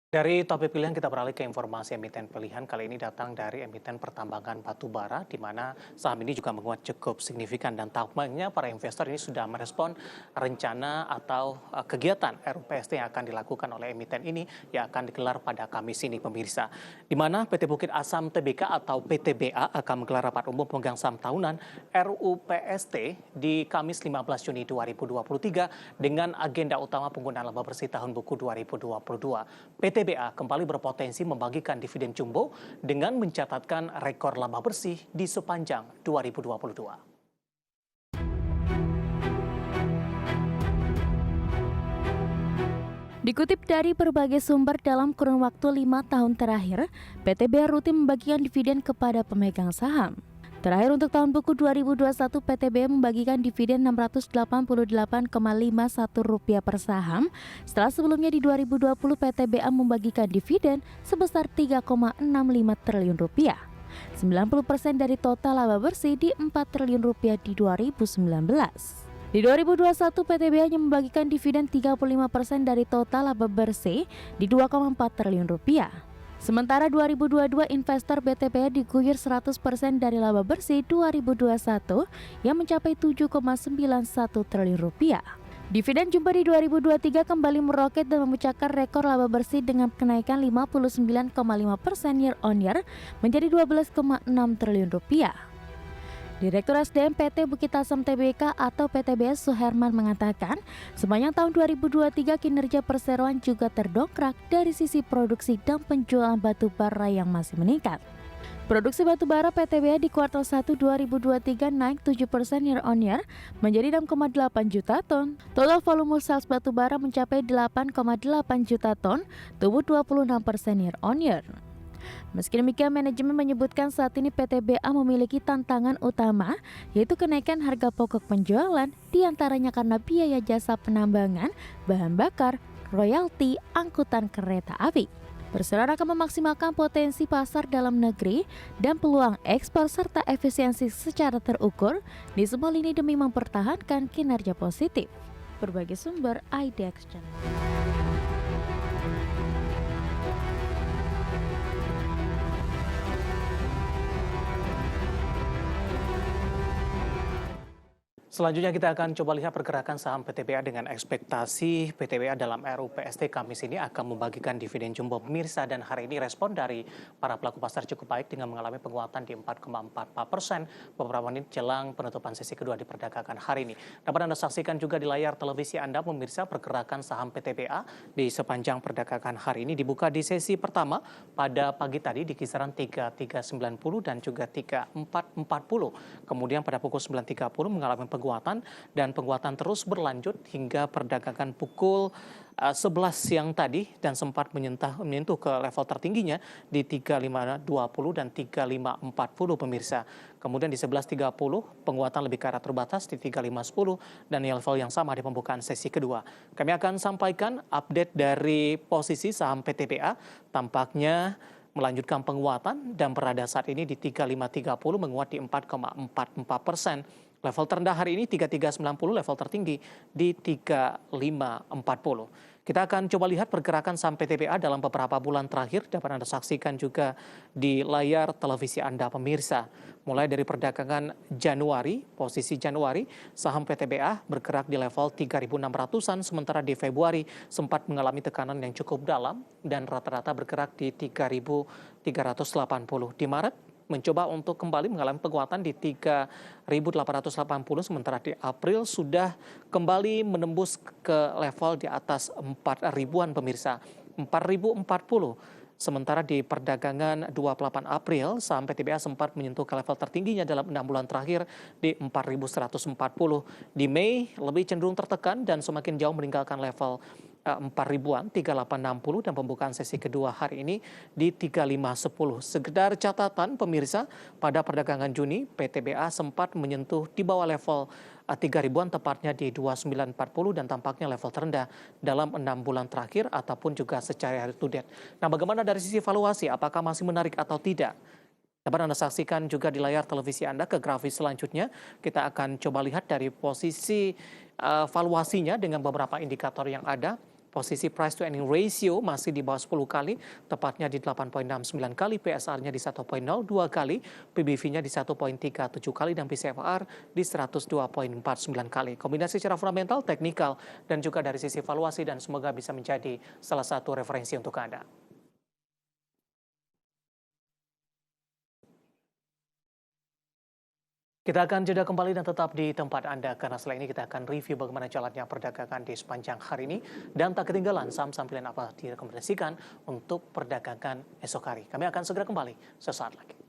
Dari topik pilihan kita beralih ke informasi emiten pilihan. Kali ini datang dari emiten pertambangan batu bara, di mana saham ini juga menguat cukup signifikan dan tampaknya para investor ini sudah merespon rencana atau kegiatan RUPST yang akan dilakukan oleh emiten ini yang akan digelar pada Kamis ini, pemirsa. Di mana PT Bukit Asam Tbk atau PTBA akan menggelar rapat umum pemegang saham tahunan RUPST di Kamis 15 Juni 2023 dengan agenda utama penggunaan laba bersih tahun buku 2022. PTBA kembali berpotensi membagikan dividen jumbo dengan mencatatkan rekor laba bersih di sepanjang 2022. Dikutip dari berbagai sumber dalam kurun waktu 5 tahun terakhir, PTBA rutin membagikan dividen kepada pemegang saham. Terakhir untuk tahun buku 2021, PTBA membagikan dividen Rp688,51 per saham, setelah sebelumnya di 2020 PTBA membagikan dividen sebesar Rp3,65 triliun. 90% dari total laba bersih di Rp4 triliun di 2019. Di 2021, PTBA hanya membagikan dividen 35% dari total laba bersih di Rp2,4 triliun. Sementara 2022 investor PTBA diguyur 100% dari laba bersih 2021 yang mencapai Rp7,91 triliun. Dividen jumbo di 2023 kembali meroket dan memecahkan rekor laba bersih dengan kenaikan 59,5% year on year menjadi Rp12,6 triliun. Direktur SDM PT Bukit Asam Tbk atau PTBS Suherman mengatakan, sepanjang tahun 2023 kinerja perseroan juga terdongkrak dari sisi produksi dan penjualan batu bara yang masih meningkat. Produksi batu bara PTBA di kuartal 1 2023 naik 7% year on year menjadi 6,8 juta ton. Total volume sales batu bara mencapai 8,8 juta ton, tumbuh 26% year on year. Meski demikian, manajemen menyebutkan saat ini PTBA memiliki tantangan utama, yaitu kenaikan harga pokok penjualan, diantaranya karena biaya jasa penambangan, bahan bakar, royalti, angkutan kereta api. Perseroan akan memaksimalkan potensi pasar dalam negeri dan peluang ekspor serta efisiensi secara terukur di semua lini demi mempertahankan kinerja positif. Berbagai sumber IDX Channel. Selanjutnya kita akan coba lihat pergerakan saham PTBA dengan ekspektasi PTBA dalam RUPST Kamis ini akan membagikan dividen jumbo, pemirsa, dan hari ini respon dari para pelaku pasar cukup baik dengan mengalami penguatan di 4,44% beberapa menit jelang penutupan sesi kedua diperdagangkan hari ini. Dapat Anda saksikan juga di layar televisi Anda, pemirsa, pergerakan saham PTBA di sepanjang perdagangan hari ini dibuka di sesi pertama pada pagi tadi di kisaran 3390 dan juga 3440. Kemudian pada pukul 9.30 mengalami dan penguatan terus berlanjut hingga perdagangan pukul 11 siang tadi dan sempat menyentuh ke level tertingginya di 3520 dan 3540, pemirsa. Kemudian di 11.30 penguatan lebih ke arah terbatas di 3510 dan level yang sama di pembukaan sesi kedua. Kami akan sampaikan update dari posisi saham PTBA, tampaknya melanjutkan penguatan dan berada saat ini di 3530 menguat di 4,44%. Level terendah hari ini 3390, level tertinggi di 3540. Kita akan coba lihat pergerakan saham PTBA dalam beberapa bulan terakhir, dapat Anda saksikan juga di layar televisi Anda, pemirsa. Mulai dari perdagangan Januari, posisi Januari, saham PTBA bergerak di level 3.600-an, sementara di Februari sempat mengalami tekanan yang cukup dalam dan rata-rata bergerak di 3.380. Di Maret mencoba untuk kembali mengalami penguatan di 3.880, sementara di April sudah kembali menembus ke level di atas 4.000-an, pemirsa, 4.040. Sementara di perdagangan 28 April, saham PTBA sempat menyentuh ke level tertingginya dalam 6 bulan terakhir di 4.140. Di Mei lebih cenderung tertekan dan semakin jauh meninggalkan level 4.000-an, 3860, dan pembukaan sesi kedua hari ini di 3510. Sekedar catatan, pemirsa, pada perdagangan Juni, PTBA sempat menyentuh di bawah level 3.000-an, tepatnya di 2940, dan tampaknya level terendah dalam 6 bulan terakhir ataupun juga secara hari to date. Nah, bagaimana dari sisi valuasi, apakah masih menarik atau tidak? Dapat Anda saksikan juga di layar televisi Anda ke grafis selanjutnya. Kita akan coba lihat dari posisi valuasinya dengan beberapa indikator yang ada. Posisi price to earning ratio masih di bawah 10 kali, tepatnya di 8,69 kali, PSR-nya di 1,02 kali, PBV-nya di 1,37 kali, dan PCFR di 102,49 kali. Kombinasi secara fundamental, teknikal, dan juga dari sisi valuasi, dan semoga bisa menjadi salah satu referensi untuk Anda. Kita akan jeda kembali dan tetap di tempat Anda, karena setelah ini kita akan review bagaimana jalannya perdagangan di sepanjang hari ini, dan tak ketinggalan saham-saham pilihan apa direkomendasikan untuk perdagangan esok hari. Kami akan segera kembali sesaat lagi.